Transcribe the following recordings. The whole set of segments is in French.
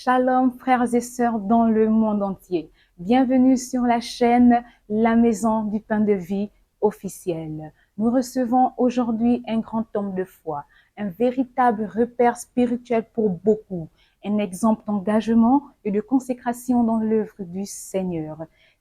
Shalom frères et sœurs dans le monde entier. Bienvenue sur la chaîne La Maison du Pain de Vie officielle. Nous recevons aujourd'hui un grand homme de foi, un véritable repère spirituel pour beaucoup, un exemple d'engagement et de consécration dans l'œuvre du Seigneur.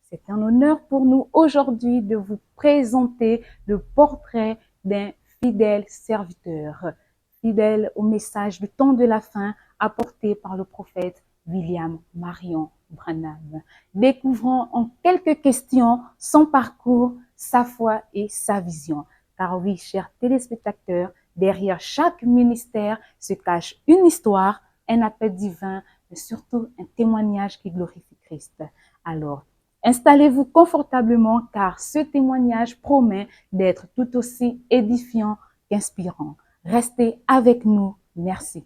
C'est un honneur pour nous aujourd'hui de vous présenter le portrait d'un fidèle serviteur, fidèle au message du temps de la fin apporté par le prophète William Marion Branham. Découvrons en quelques questions son parcours, sa foi et sa vision. Car oui, chers téléspectateurs, derrière chaque ministère se cache une histoire, un appel divin, mais surtout un témoignage qui glorifie Christ. Alors, installez-vous confortablement car ce témoignage promet d'être tout aussi édifiant qu'inspirant. Restez avec nous. Merci.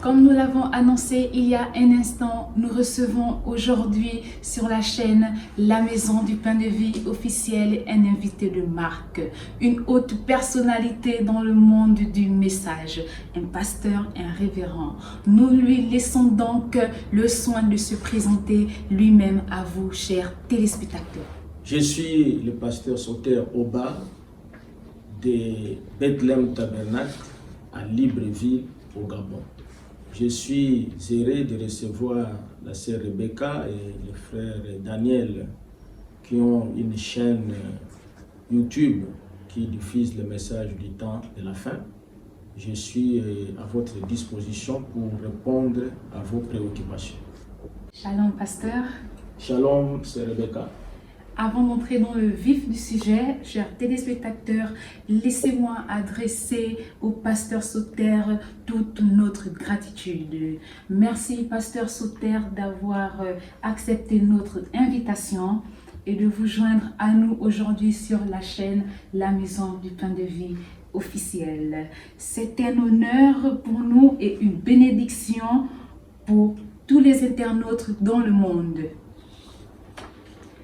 Comme nous l'avons annoncé il y a un instant, nous recevons aujourd'hui sur la chaîne La Maison du Pain de Vie officielle un invité de marque, une haute personnalité dans le monde du message, un pasteur, un révérend. Nous lui laissons donc le soin de se présenter lui-même à vous, chers téléspectateurs. Je suis le pasteur Soter Oba de Bethlehem Tabernacle à Libreville au Gabon. Je suis heureux de recevoir la sœur Rebecca et le frère Daniel qui ont une chaîne YouTube qui diffuse le message du temps de la fin. Je suis à votre disposition pour répondre à vos préoccupations. Shalom, pasteur. Shalom, sœur Rebecca. Avant d'entrer dans le vif du sujet, chers téléspectateurs, laissez-moi adresser au pasteur Soter toute notre gratitude. Merci, pasteur Soter, d'avoir accepté notre invitation et de vous joindre à nous aujourd'hui sur la chaîne La Maison du Pain de Vie officielle. C'est un honneur pour nous et une bénédiction pour tous les internautes dans le monde.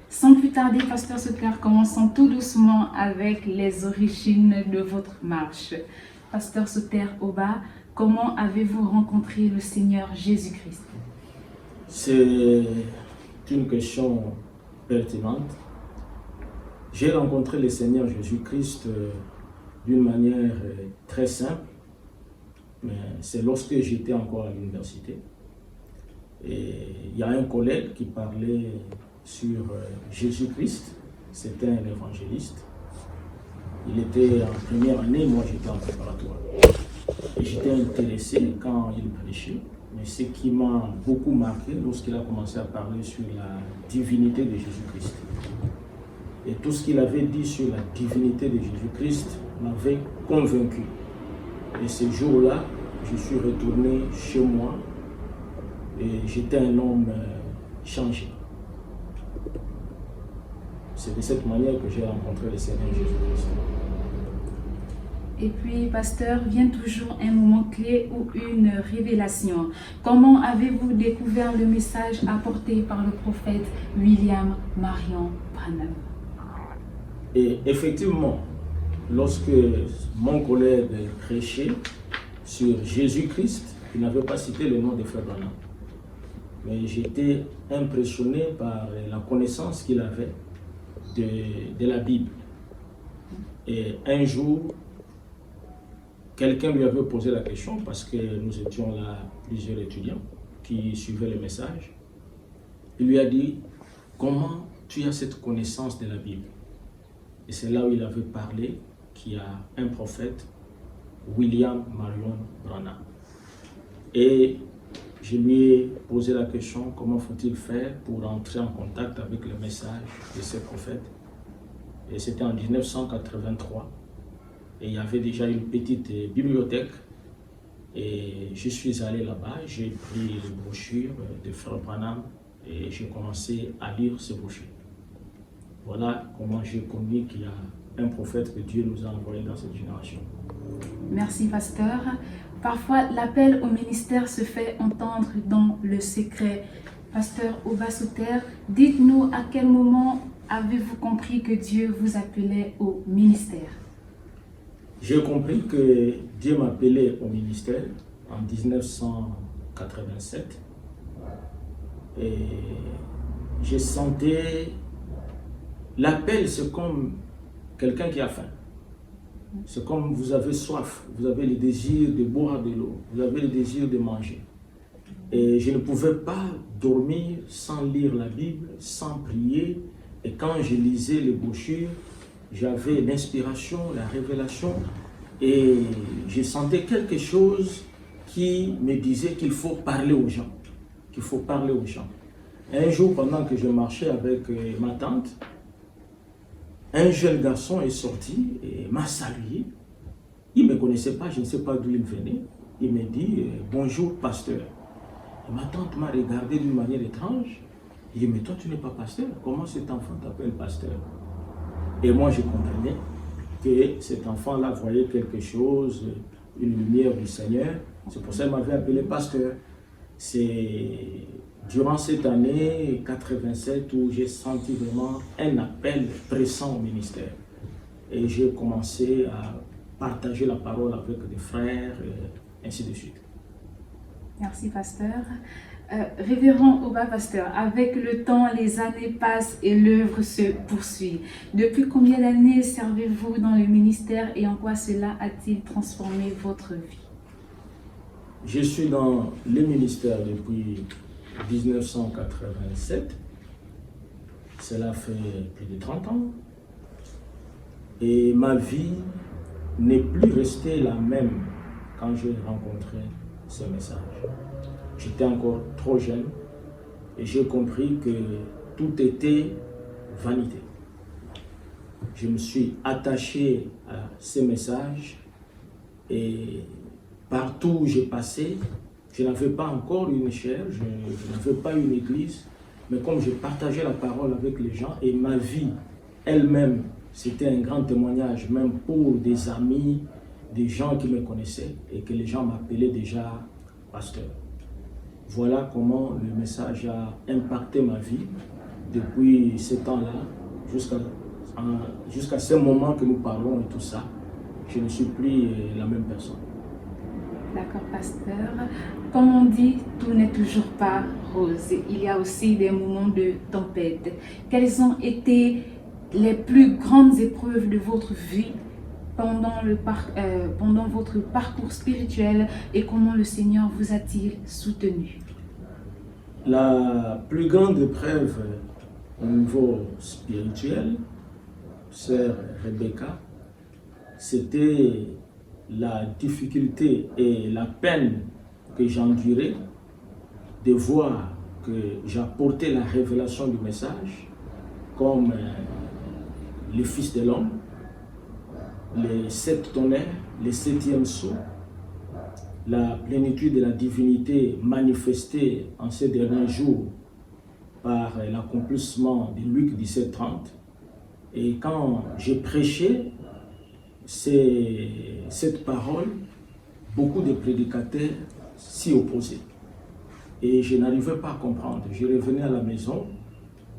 Sans plus tarder, pasteur Soter, commençons tout doucement avec les origines de votre marche. Pasteur Soter Oba, comment avez-vous rencontré le Seigneur Jésus-Christ? C'est une question pertinente. J'ai rencontré le Seigneur Jésus-Christ d'une manière très simple, mais c'est lorsque j'étais encore à l'université. Et il y a un collègue qui parlait sur Jésus-Christ, c'était un évangéliste. Il était en première année, moi j'étais en préparatoire. Et j'étais intéressé quand il prêchait. Mais ce qui m'a beaucoup marqué lorsqu'il a commencé à parler sur la divinité de Jésus-Christ. Et tout ce qu'il avait dit sur la divinité de Jésus-Christ m'avait convaincu. Et ce jour-là, je suis retourné chez moi et j'étais un homme changé. C'est de cette manière que j'ai rencontré le Seigneur Jésus-Christ. Et puis, pasteur, vient toujours un moment clé ou une révélation. Comment avez-vous découvert le message apporté par le prophète William Marion Branham? Et effectivement, lorsque mon collègue prêchait sur Jésus-Christ, il n'avait pas cité le nom de frère Branham. Mais j'étais impressionné par la connaissance qu'il avait de la Bible. Et un jour, quelqu'un lui avait posé la question, parce que nous étions là plusieurs étudiants qui suivaient le message. Il lui a dit, comment tu as cette connaissance de la Bible? Et c'est là où il avait parlé qu'il y a un prophète, William Marion Branham. Et je lui ai posé la question, comment faut-il faire pour entrer en contact avec le message de ce prophète? Et c'était en 1983. Et il y avait déjà une petite bibliothèque. Et je suis allé là-bas, j'ai pris les brochures de frère Branham et j'ai commencé à lire ces brochures. Voilà comment j'ai connu qu'il y a un prophète que Dieu nous a envoyé dans cette génération. Merci, pasteur. Parfois, l'appel au ministère se fait entendre dans le secret. Pasteur Oba Soter, dites-nous à quel moment avez-vous compris que Dieu vous appelait au ministère? J'ai compris que Dieu m'appelait au ministère en 1987 et je sentais l'appel, c'est comme quelqu'un qui a faim. C'est comme vous avez soif, vous avez le désir de boire de l'eau, vous avez le désir de manger. Et je ne pouvais pas dormir sans lire la Bible, sans prier. Et quand je lisais les brochures, j'avais l'inspiration, la révélation, et je sentais quelque chose qui me disait qu'il faut parler aux gens, qu'il faut parler aux gens. Un jour, pendant que je marchais avec ma tante, un jeune garçon est sorti et m'a salué. Il ne me connaissait pas, je ne sais pas d'où il venait. Il m'a dit « Bonjour, pasteur ». Et ma tante m'a regardé d'une manière étrange. Il dit « Mais toi, tu n'es pas pasteur? Comment cet enfant t'appelle pasteur ?» Et moi, je comprenais que cet enfant-là voyait quelque chose, une lumière du Seigneur. C'est pour ça qu'il m'avait appelé pasteur. C'est durant cette année 87 où j'ai senti vraiment un appel pressant au ministère. Et j'ai commencé à partager la parole avec des frères, et ainsi de suite. Merci, pasteur. Révérend Oba, pasteur, avec le temps, les années passent et l'œuvre se poursuit. Depuis combien d'années servez-vous dans le ministère et en quoi cela a-t-il transformé votre vie? Je suis dans le ministère depuis 1987. Cela fait plus de 30 ans. Et ma vie n'est plus restée la même quand j'ai rencontré ce message. J'étais encore trop jeune et j'ai compris que tout était vanité. Je me suis attaché à ce message et partout où j'ai passé, je n'avais pas encore une chaire, je n'avais pas une église, mais comme je partageais la parole avec les gens et ma vie elle-même, c'était un grand témoignage, même pour des amis, des gens qui me connaissaient et que les gens m'appelaient déjà pasteur. Voilà comment le message a impacté ma vie depuis ce temps-là jusqu'à ce moment que nous parlons et tout ça. Je ne suis plus la même personne. D'accord, pasteur. Comme on dit, tout n'est toujours pas rose. Il y a aussi des moments de tempête. Quelles ont été les plus grandes épreuves de votre vie pendant votre parcours spirituel et comment le Seigneur vous a-t-il soutenu? La plus grande épreuve au niveau spirituel, sœur Rebecca, c'était la difficulté et la peine que j'endurais de voir que j'apportais la révélation du message comme le Fils de l'homme, les 7 tonnerres, le 7e sceau, la plénitude de la divinité manifestée en ces derniers jours par l'accomplissement de Luc 17:30. Et quand j'ai prêché cette parole, beaucoup de prédicateurs s'y opposaient. Et je n'arrivais pas à comprendre. Je revenais à la maison,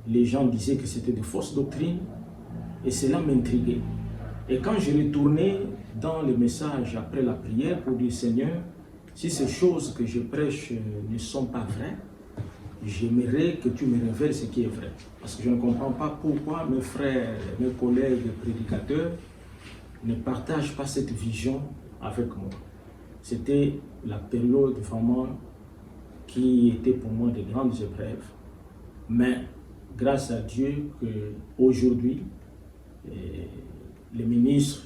les gens disaient que c'était de fausses doctrines, et cela m'intriguait. Et quand je retournais dans le message après la prière pour dire Seigneur, si ces choses que je prêche ne sont pas vraies, j'aimerais que tu me révèles ce qui est vrai. Parce que je ne comprends pas pourquoi mes frères, mes collègues prédicateurs ne partagent pas cette vision avec moi. C'était la période vraiment qui était pour moi de grandes épreuves. Mais grâce à Dieu qu'aujourd'hui, les ministres,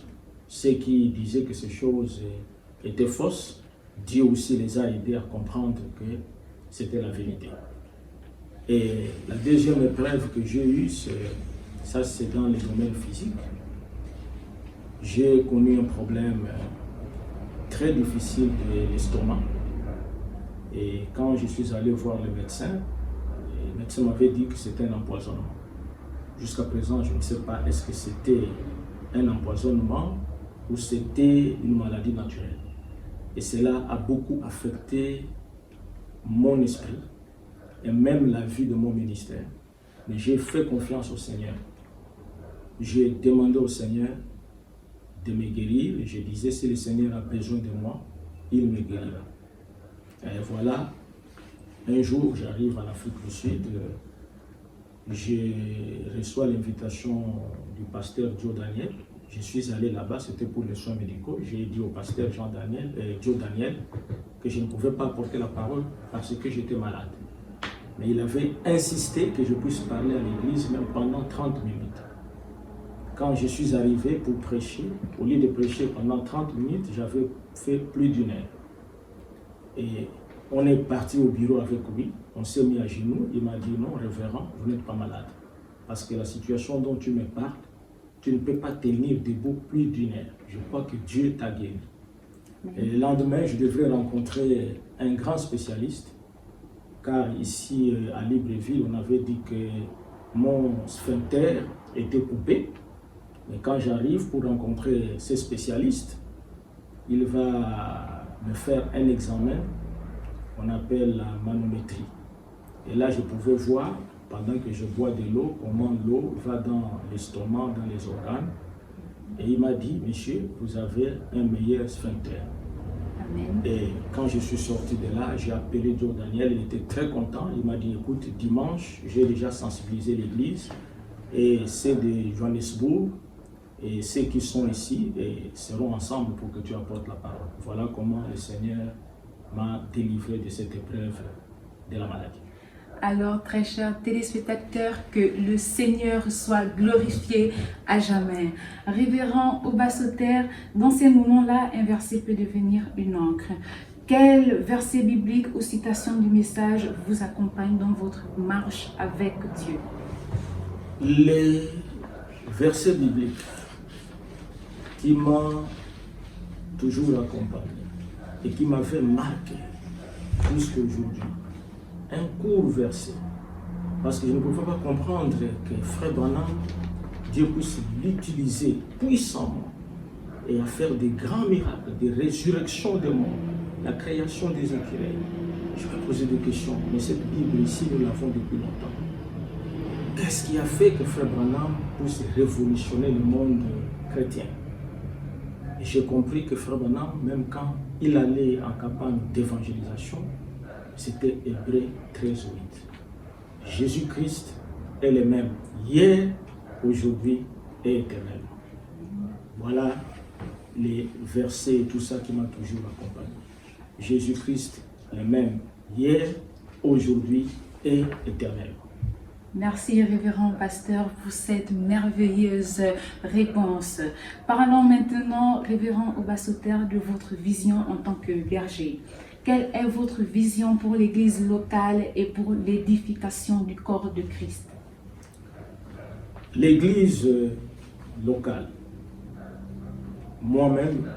ceux qui disaient que ces choses étaient fausses, Dieu aussi les a aidés à comprendre que c'était la vérité. Et la deuxième épreuve que j'ai eue, c'est dans le domaine physique. J'ai connu un problème très difficile de l'estomac. Et quand je suis allé voir le médecin m'avait dit que c'était un empoisonnement. Jusqu'à présent, je ne sais pas est-ce que c'était un empoisonnement ou c'était une maladie naturelle. Et cela a beaucoup affecté mon esprit et même la vie de mon ministère. Mais j'ai fait confiance au Seigneur. J'ai demandé au Seigneur de me guérir. Et je disais, si le Seigneur a besoin de moi, il me guérira. Et voilà, un jour, j'arrive en Afrique du Sud. Je reçois l'invitation du pasteur Joe Daniel. Je suis allé là-bas, c'était pour les soins médicaux. J'ai dit au pasteur Joe Daniel que je ne pouvais pas apporter la parole parce que j'étais malade. Mais il avait insisté que je puisse parler à l'église même pendant 30 minutes. Quand je suis arrivé pour prêcher, au lieu de prêcher pendant 30 minutes, j'avais fait plus d'1 heure. Et on est parti au bureau avec lui, on s'est mis à genoux, il m'a dit non, révérend, vous n'êtes pas malade. Parce que la situation dont tu me parles, tu ne peux pas tenir debout plus d'1 heure. Je crois que Dieu t'a guéri. Et le lendemain, je devrais rencontrer un grand spécialiste, car ici à Libreville, on avait dit que mon sphincter était coupé. Mais quand j'arrive pour rencontrer ce spécialiste, il va me faire un examen qu'on appelle la manométrie. Et là, je pouvais voir, pendant que je bois de l'eau, comment l'eau va dans l'estomac, dans les organes. Et il m'a dit, monsieur, vous avez un meilleur sphincter. Amen. Et quand je suis sorti de là, j'ai appelé Joe Daniel, il était très content. Il m'a dit, écoute, dimanche, j'ai déjà sensibilisé l'église, et c'est de Johannesburg, et ceux qui sont ici et seront ensemble pour que tu apportes la parole. Voilà comment le Seigneur m'a délivré de cette épreuve de la maladie. Alors, très chers téléspectateurs, que le Seigneur soit glorifié à jamais. Révérend Obasoter, dans ces moments-là, un verset peut devenir une encre. Quel verset biblique ou citation du message vous accompagne dans votre marche avec Dieu? Les versets bibliques qui m'ont toujours accompagné et qui m'avaient marqué jusqu'à aujourd'hui. Un court verset, parce que je ne pouvais pas comprendre que Frère Branham, Dieu puisse l'utiliser puissamment et à faire des grands miracles, des résurrections des morts, la création des écureuils. Je vais poser des questions, mais cette Bible ici, nous l'avons depuis longtemps. Qu'est-ce qui a fait que Frère Branham puisse révolutionner le monde chrétien? Et j'ai compris que Frère Branham, même quand il allait en campagne d'évangélisation, c'était Hébreu 13:8. Jésus-Christ est le même hier, aujourd'hui et éternellement. Voilà les versets et tout ça qui m'a toujours accompagné. Jésus-Christ le même hier, aujourd'hui et éternellement. Merci, révérend pasteur, pour cette merveilleuse réponse. Parlons maintenant, révérend Obasoter, de votre vision en tant que berger. Quelle est votre vision pour l'Église locale et pour l'édification du corps de Christ? L'Église locale. Moi-même,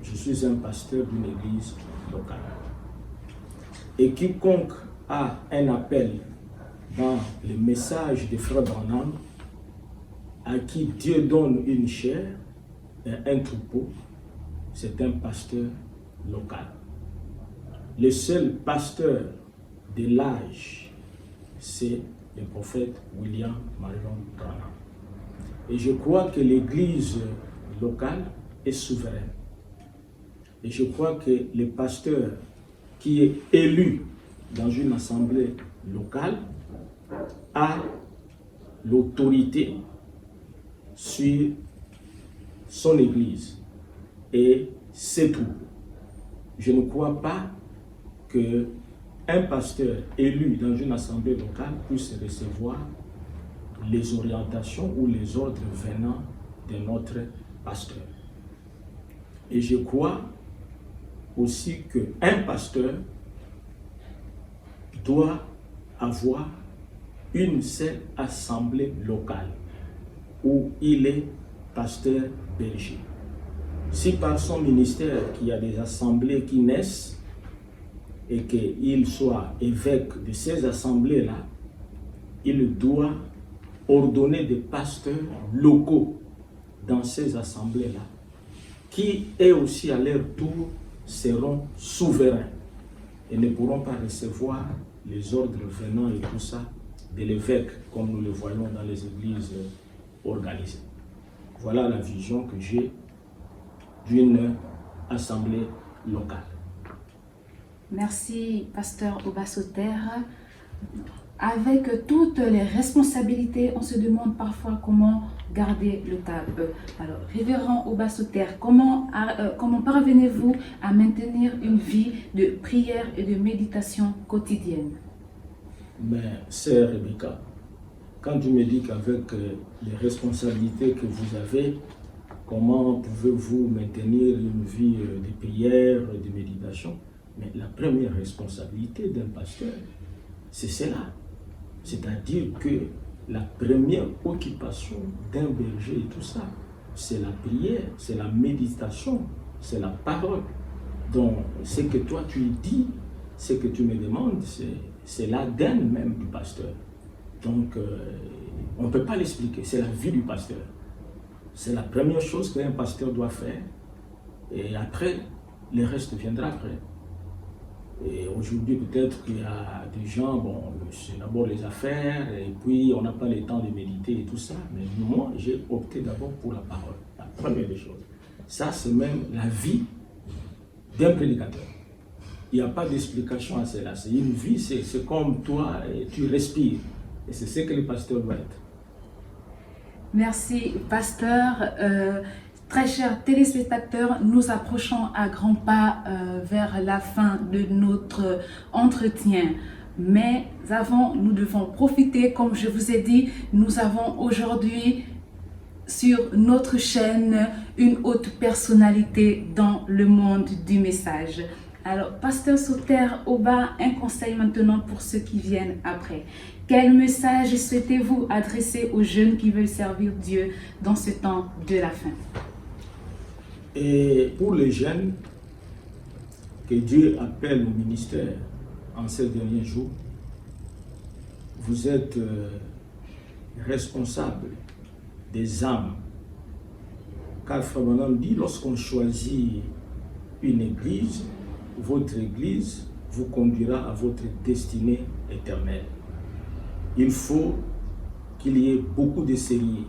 je suis un pasteur d'une Église locale. Et quiconque a un appel dans le message de Frère Branham, à qui Dieu donne une chair et un troupeau, c'est un pasteur local. Le seul pasteur de l'âge, c'est le prophète William Marion Branham. Et je crois que l'Église locale est souveraine. Et je crois que le pasteur qui est élu dans une assemblée locale a l'autorité sur son Église. Et c'est tout. Je ne crois pas qu'un pasteur élu dans une assemblée locale puisse recevoir les orientations ou les ordres venant de notre pasteur. Et je crois aussi qu'un pasteur doit avoir une seule assemblée locale où il est pasteur berger. Si par son ministère qu'il y a des assemblées qui naissent et qu'il soit évêque de ces assemblées-là, il doit ordonner des pasteurs locaux dans ces assemblées-là, qui eux aussi à leur tour seront souverains et ne pourront pas recevoir les ordres venant et tout ça de l'évêque, comme nous le voyons dans les églises organisées. Voilà la vision que j'ai d'une assemblée locale. Merci, pasteur Oba Soter. Avec toutes les responsabilités, on se demande parfois comment garder le cap. Alors, révérend Oba Soter, comment parvenez-vous à maintenir une vie de prière et de méditation quotidienne? Mais, sœur Rebecca, quand tu me dis qu'avec les responsabilités que vous avez, comment pouvez-vous maintenir une vie de prière, de méditation? Mais la première responsabilité d'un pasteur, c'est cela. C'est-à-dire que la première occupation d'un berger et tout ça, c'est la prière, c'est la méditation, c'est la parole. Donc, ce que toi tu dis, ce que tu me demandes, c'est l'ADN même du pasteur. Donc, on ne peut pas l'expliquer, c'est la vie du pasteur. C'est la première chose qu'un pasteur doit faire. Et après, le reste viendra après. Et aujourd'hui, peut-être qu'il y a des gens, bon, c'est d'abord les affaires, et puis on n'a pas le temps de méditer et tout ça. Mais moi, j'ai opté d'abord pour la parole, la première des choses. Ça, c'est même la vie d'un prédicateur. Il n'y a pas d'explication à cela. C'est une vie, c'est comme toi, et tu respires. Et c'est ce que le pasteur doit être. Merci, pasteur. Très chers téléspectateurs, nous approchons à grands pas vers la fin de notre entretien. Mais avant, nous devons profiter, comme je vous ai dit, nous avons aujourd'hui sur notre chaîne une haute personnalité dans le monde du message. Alors, pasteur Soter Oba, un conseil maintenant pour ceux qui viennent après. Quel message souhaitez-vous adresser aux jeunes qui veulent servir Dieu dans ce temps de la fin? Et pour les jeunes que Dieu appelle au ministère en ces derniers jours, vous êtes responsables des âmes. Car Frère Branham dit, lorsqu'on choisit une église, votre église vous conduira à votre destinée éternelle. Il faut qu'il y ait beaucoup de sérieux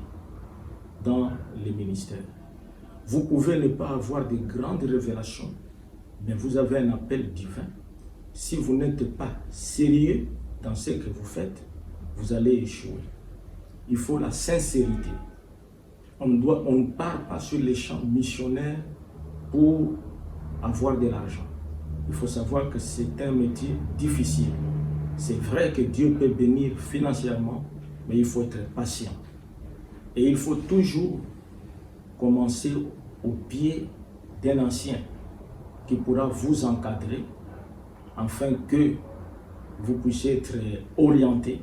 dans les ministères. Vous pouvez ne pas avoir de grandes révélations, mais vous avez un appel divin. Si vous n'êtes pas sérieux dans ce que vous faites, vous allez échouer. Il faut la sincérité. On ne part pas sur les champs missionnaires pour avoir de l'argent. Il faut savoir que c'est un métier difficile. C'est vrai que Dieu peut bénir financièrement, mais il faut être patient. Et il faut toujours commencer au pied d'un ancien qui pourra vous encadrer afin que vous puissiez être orienté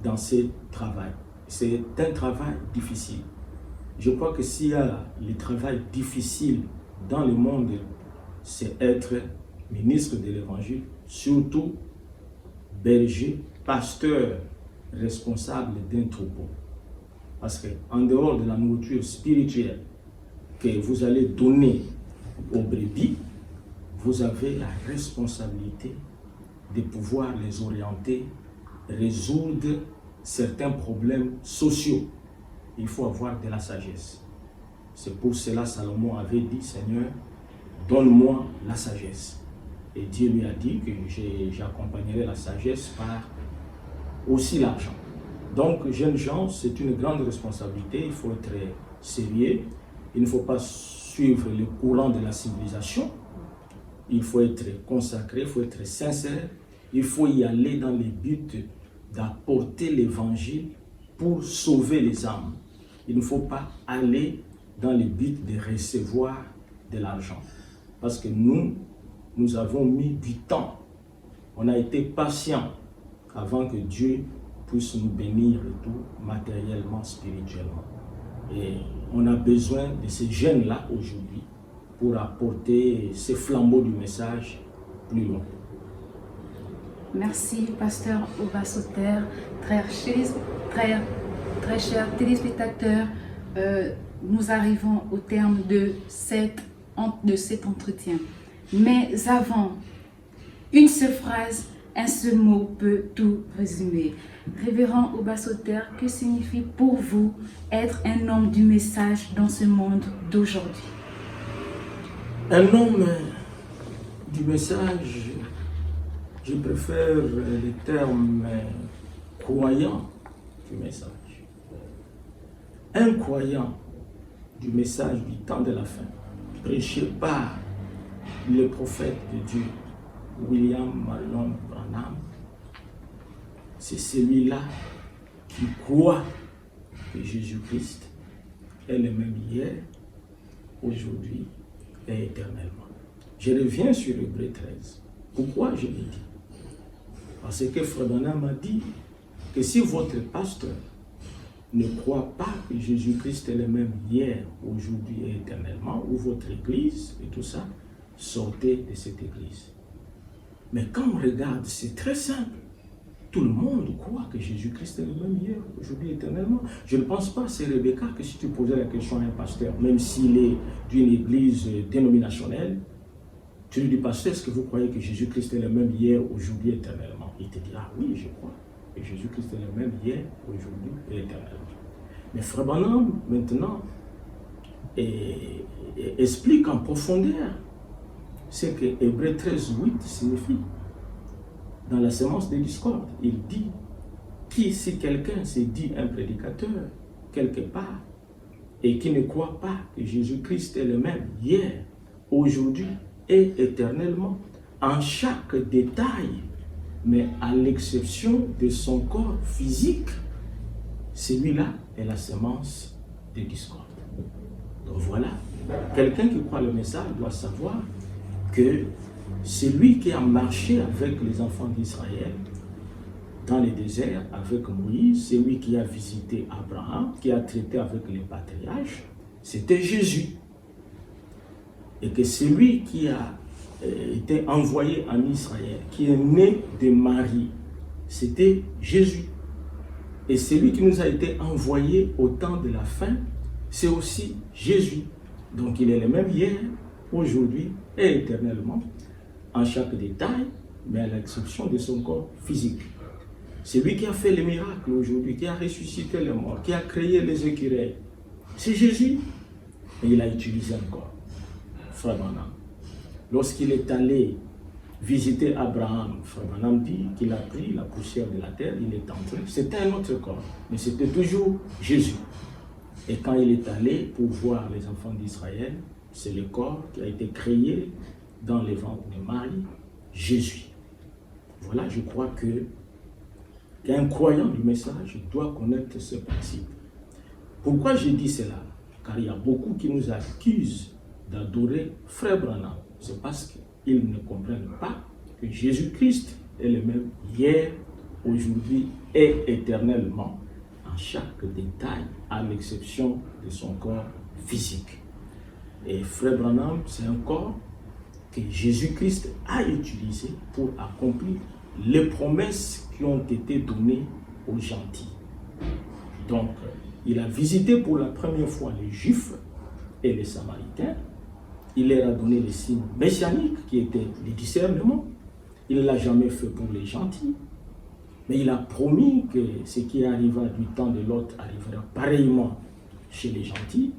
dans ce travail. C'est un travail difficile. Je crois que s'il y a le travail difficile dans le monde, c'est être ministre de l'Évangile, surtout berger, pasteur, responsable d'un troupeau. Parce qu'en dehors de la nourriture spirituelle que vous allez donner aux brebis, vous avez la responsabilité de pouvoir les orienter, résoudre certains problèmes sociaux. Il faut avoir de la sagesse. C'est pour cela Salomon avait dit, Seigneur, donne-moi la sagesse. Et Dieu lui a dit que j'accompagnerai la sagesse par aussi l'argent. Donc, jeunes gens, c'est une grande responsabilité. Il faut être sérieux. Il ne faut pas suivre le courant de la civilisation. Il faut être consacré, il faut être sincère. Il faut y aller dans le but d'apporter l'évangile pour sauver les âmes. Il ne faut pas aller dans le but de recevoir de l'argent. Parce que nous avons mis du temps. On a été patient avant que Dieu puisse nous bénir et tout, matériellement, spirituellement. Et on a besoin de ces jeunes-là aujourd'hui pour apporter ces flambeaux du message plus loin. Merci, pasteur Oba Soter. Très chers téléspectateurs, nous arrivons au terme de cet entretien. Mais avant, une seule phrase Un seul mot peut tout résumer. Révérend Oba Soter, que signifie pour vous être un homme du message dans ce monde d'aujourd'hui? Un homme du message, je préfère le terme croyant du message. Un croyant du message du temps de la fin, prêché par le prophète de Dieu, William Marion Branham, c'est celui-là qui croit que Jésus-Christ est le même hier, aujourd'hui et éternellement. Je reviens sur Hébreux 13. Pourquoi je le dis? Parce que Frère Branham m'a dit que si votre pasteur ne croit pas que Jésus-Christ est le même hier, aujourd'hui et éternellement, ou votre église et tout ça, sortez de cette église. Mais quand on regarde, c'est très simple. Tout le monde croit que Jésus-Christ est le même hier, aujourd'hui, éternellement. Je ne pense pas, c'est Rebecca, que si tu posais la question à un pasteur, même s'il est d'une église dénominationnelle, tu lui dis, pasteur, est-ce que vous croyez que Jésus-Christ est le même hier, aujourd'hui, éternellement? Il te dira, oui, je crois que Jésus-Christ est le même hier, aujourd'hui et éternellement. Mais Frère Branham, maintenant, explique en profondeur ce que Hébreux 13, 8 signifie. Dans la sémence des discordes, il dit que si quelqu'un se dit un prédicateur quelque part et qui ne croit pas que Jésus-Christ est le même hier, aujourd'hui et éternellement, en chaque détail, mais à l'exception de son corps physique, celui-là est la sémence des discordes. Donc voilà, quelqu'un qui croit le message doit savoir que celui qui a marché avec les enfants d'Israël dans le désert avec Moïse, celui qui a visité Abraham, qui a traité avec les patriarches, c'était Jésus. Et que celui qui a été envoyé en Israël, qui est né de Marie, c'était Jésus. Et celui qui nous a été envoyé au temps de la fin, c'est aussi Jésus. Donc il est le même hier, aujourd'hui et éternellement, en chaque détail, mais à l'exception de son corps physique. C'est lui qui a fait les miracles aujourd'hui, qui a ressuscité les morts, qui a créé les écureuils. C'est Jésus. Et il a utilisé encore Frère Branham. Lorsqu'il est allé visiter Abraham, Frère Branham dit qu'il a pris la poussière de la terre, il est entré. C'était un autre corps, mais c'était toujours Jésus. Et quand il est allé pour voir les enfants d'Israël, c'est le corps qui a été créé dans les ventres de Marie, Jésus. Voilà, je crois qu'un croyant du message doit connaître ce principe. Pourquoi je dis cela? Car il y a beaucoup qui nous accusent d'adorer Frère Branham. C'est parce qu'ils ne comprennent pas que Jésus-Christ est le même hier, aujourd'hui et éternellement, en chaque détail, à l'exception de son corps physique. Et Frère Branham, c'est un corps que Jésus-Christ a utilisé pour accomplir les promesses qui ont été données aux gentils. Donc, il a visité pour la première fois les Juifs et les Samaritains. Il leur a donné les signes messianiques qui étaient les discernements. Il ne l'a jamais fait pour les gentils. Mais il a promis que ce qui arriva du temps de Lot arrivera pareillement chez les gentils.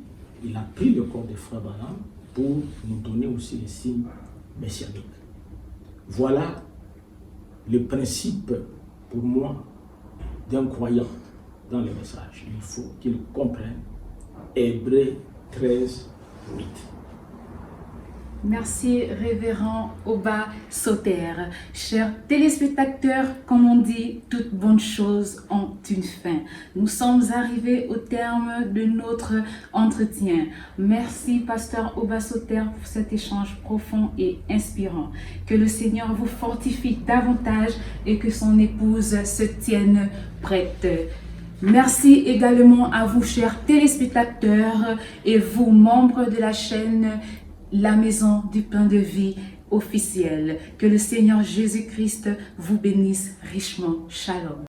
Il a pris le corps de Frère Branham pour nous donner aussi les signes messianiques. Voilà le principe pour moi d'un croyant dans le message. Il faut qu'il comprenne Hébreux 13, 8. Merci, révérend Oba Soter. Chers téléspectateurs, comme on dit, toutes bonnes choses ont une fin. Nous sommes arrivés au terme de notre entretien. Merci, pasteur Oba Soter, pour cet échange profond et inspirant. Que le Seigneur vous fortifie davantage et que son épouse se tienne prête. Merci également à vous, chers téléspectateurs, et vous, membres de la chaîne La Maison du Pain de Vie officielle. Que le Seigneur Jésus-Christ vous bénisse richement. Shalom.